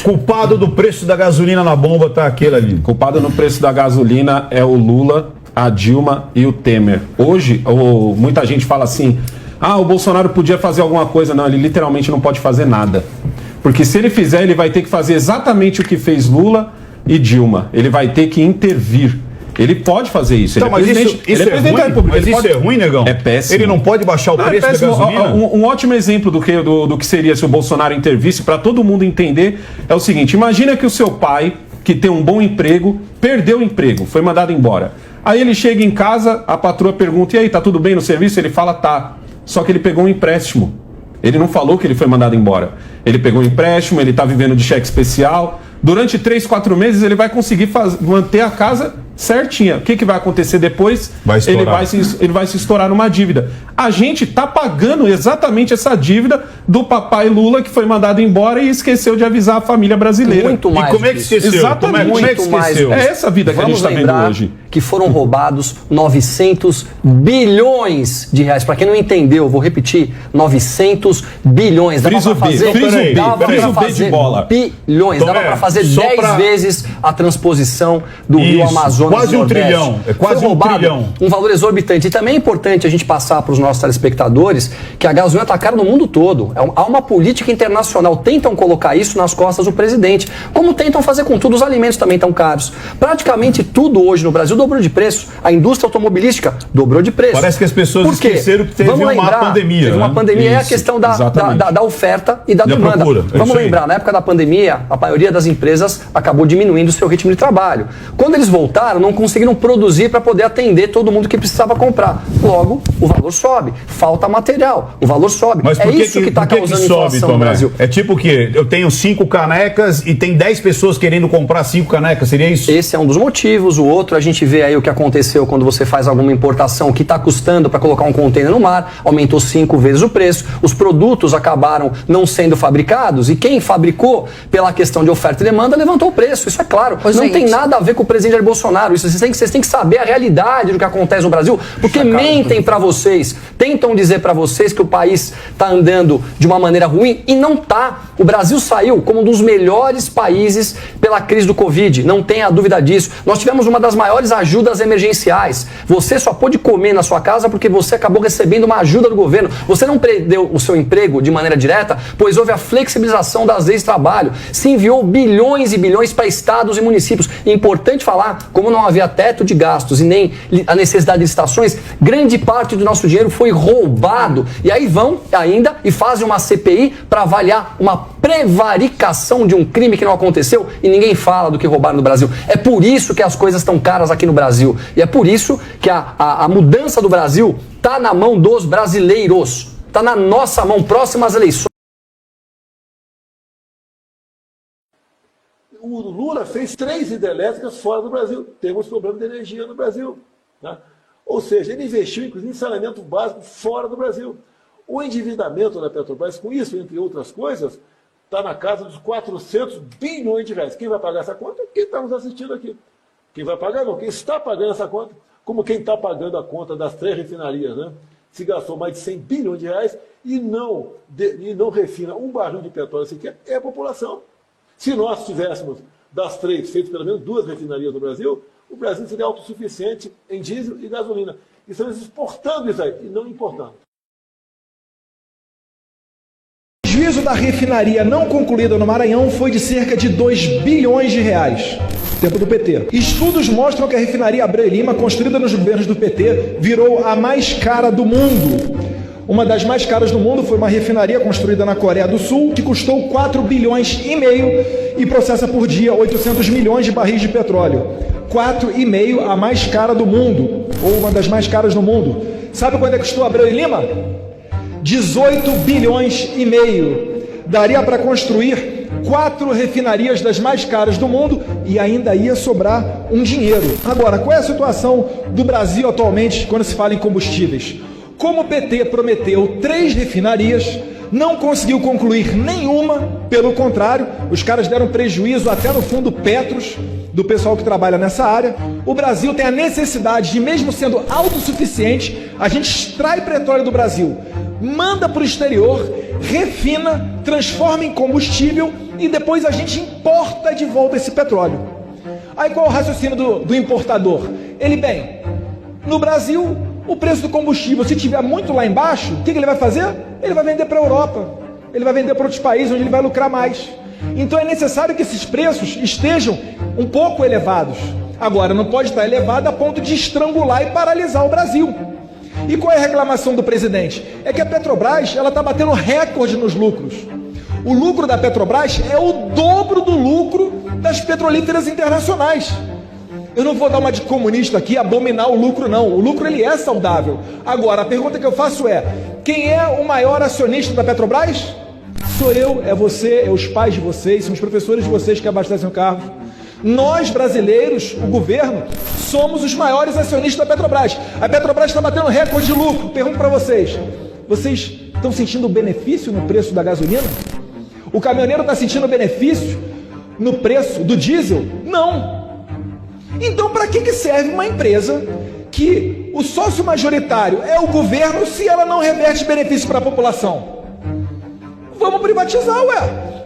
Culpado do preço da gasolina na bomba tá aquele ali. Culpado no preço da gasolina é o Lula, a Dilma e o Temer. Hoje, muita gente fala assim, o Bolsonaro podia fazer alguma coisa. Não, ele literalmente não pode fazer nada. Porque se ele fizer, ele vai ter que fazer exatamente o que fez Lula e Dilma. Ele vai ter que intervir. Ele pode fazer isso. Então, mas isso é ruim, da República. Mas isso é ruim, negão? É péssimo. Ele não pode baixar o preço da gasolina? Um ótimo exemplo do que seria se o Bolsonaro intervisse, para todo mundo entender, é o seguinte. Imagina que o seu pai, que tem um bom emprego, perdeu o emprego, foi mandado embora. Aí ele chega em casa, a patroa pergunta, e aí, tá tudo bem no serviço? Ele fala, tá. Só que ele pegou um empréstimo. Ele não falou que ele foi mandado embora. Ele pegou um empréstimo, ele tá vivendo de cheque especial. Durante 3, 4 meses ele vai conseguir manter a casa certinha. O que vai acontecer depois? Ele vai se estourar numa dívida. A gente tá pagando exatamente essa dívida do papai Lula, que foi mandado embora e esqueceu de avisar a família brasileira. Muito mais. E como é que esqueceu? Exatamente. Como é que esqueceu? É essa vida que a gente está vendo hoje. Que foram roubados 900 bilhões de reais. Para quem não entendeu, vou repetir, 900 bilhões. Dava para fazer bilhões. Dava para fazer 10 vezes a transposição do Rio Amazonas. Quase um trilhão. É quase um trilhão. Um valor exorbitante. E também é importante a gente passar para os nossos telespectadores que a gasolina está cara no mundo todo. Há uma política internacional. Tentam colocar isso nas costas do presidente. Como tentam fazer com tudo, os alimentos também estão caros. Praticamente tudo hoje no Brasil dobrou de preço. A indústria automobilística dobrou de preço. Parece que as pessoas esqueceram que teve uma pandemia. Teve uma pandemia, é a questão da oferta e da demanda. Vamos lembrar, na época da pandemia, a maioria das empresas acabou diminuindo o seu ritmo de trabalho. Quando eles voltaram, não conseguiram produzir para poder atender todo mundo que precisava comprar. Logo, o valor sobe. Falta material, o valor sobe. Mas isso que está causando inflação no Brasil. É tipo o quê? Eu tenho 5 canecas e tem 10 pessoas querendo comprar 5 canecas, seria isso? Esse é um dos motivos. O outro, a gente vê aí o que aconteceu quando você faz alguma importação, o que está custando para colocar um container no mar, aumentou 5 vezes o preço. Os produtos acabaram não sendo fabricados e quem fabricou, pela questão de oferta e demanda, levantou o preço. Isso é claro. Não tem nada a ver com o presidente Jair Bolsonaro. Isso, vocês têm que saber a realidade do que acontece no Brasil, porque mentem para vocês, tentam dizer para vocês que o país está andando de uma maneira ruim e não está. O Brasil saiu como um dos melhores países pela crise do Covid, não tenha dúvida disso. Nós tivemos uma das maiores ajudas emergenciais. Você só pôde comer na sua casa porque você acabou recebendo uma ajuda do governo. Você não perdeu o seu emprego de maneira direta, pois houve a flexibilização das leis de trabalho. Se enviou bilhões e bilhões para estados e municípios. É importante falar, como não havia teto de gastos e nem a necessidade de licitações, grande parte do nosso dinheiro foi roubado. E aí vão ainda e fazem uma CPI para avaliar uma prevaricação de um crime que não aconteceu e ninguém fala do que roubaram no Brasil. É por isso que as coisas estão caras aqui no Brasil. E é por isso que a mudança do Brasil está na mão dos brasileiros. Está na nossa mão, próximas eleições. O Lula fez 3 hidrelétricas fora do Brasil. Temos problema de energia no Brasil. Né? Ou seja, ele investiu, inclusive, em saneamento básico fora do Brasil. O endividamento da Petrobras, com isso, entre outras coisas, está na casa dos 400 bilhões de reais. Quem vai pagar essa conta? Quem está nos assistindo aqui. Quem vai pagar? Não. Quem está pagando essa conta? Como quem está pagando a conta das 3 refinarias, né? Se gastou mais de 100 bilhões de reais e não refina um barril de petróleo sequer, é a população. Se nós tivéssemos das 3 feito pelo menos 2 refinarias no Brasil, o Brasil seria autossuficiente em diesel e gasolina. E estamos exportando isso aí, e não importando. O prejuízo da refinaria não concluída no Maranhão foi de cerca de 2 bilhões de reais. Tempo do PT. Estudos mostram que a refinaria Abreu e Lima, construída nos governos do PT, virou a mais cara do mundo. Uma das mais caras do mundo foi uma refinaria construída na Coreia do Sul, que custou 4 bilhões e meio e processa por dia 800 milhões de barris de petróleo. 4,5, a mais cara do mundo, ou uma das mais caras do mundo. Sabe quanto é que custou Abreu e Lima? 18 bilhões e meio. Daria para construir 4 refinarias das mais caras do mundo e ainda ia sobrar um dinheiro. Agora, qual é a situação do Brasil atualmente quando se fala em combustíveis? Como o PT prometeu 3 refinarias, não conseguiu concluir nenhuma, pelo contrário, os caras deram prejuízo até no fundo Petros, do pessoal que trabalha nessa área. O Brasil tem a necessidade de, mesmo sendo autossuficiente, a gente extrai petróleo do Brasil, manda para o exterior, refina, transforma em combustível e depois a gente importa de volta esse petróleo. Aí qual é o raciocínio do importador? No Brasil, o preço do combustível, se tiver muito lá embaixo, o que ele vai fazer? Ele vai vender para a Europa, ele vai vender para outros países onde ele vai lucrar mais. Então é necessário que esses preços estejam um pouco elevados. Agora, não pode estar elevado a ponto de estrangular e paralisar o Brasil. E qual é a reclamação do presidente? É que a Petrobras está batendo recorde nos lucros. O lucro da Petrobras é o dobro do lucro das petrolíferas internacionais. Eu não vou dar uma de comunista aqui, abominar o lucro não. O lucro ele é saudável. Agora, a pergunta que eu faço é, quem é o maior acionista da Petrobras? Sou eu, é você, é os pais de vocês, são os professores de vocês que abastecem o carro. Nós, brasileiros, o governo, somos os maiores acionistas da Petrobras. A Petrobras está batendo recorde de lucro. Pergunto para vocês, vocês estão sentindo benefício no preço da gasolina? O caminhoneiro está sentindo benefício no preço do diesel? Não. Então, para que serve uma empresa que o sócio majoritário é o governo se ela não reverte benefício para a população? Vamos privatizar, ué.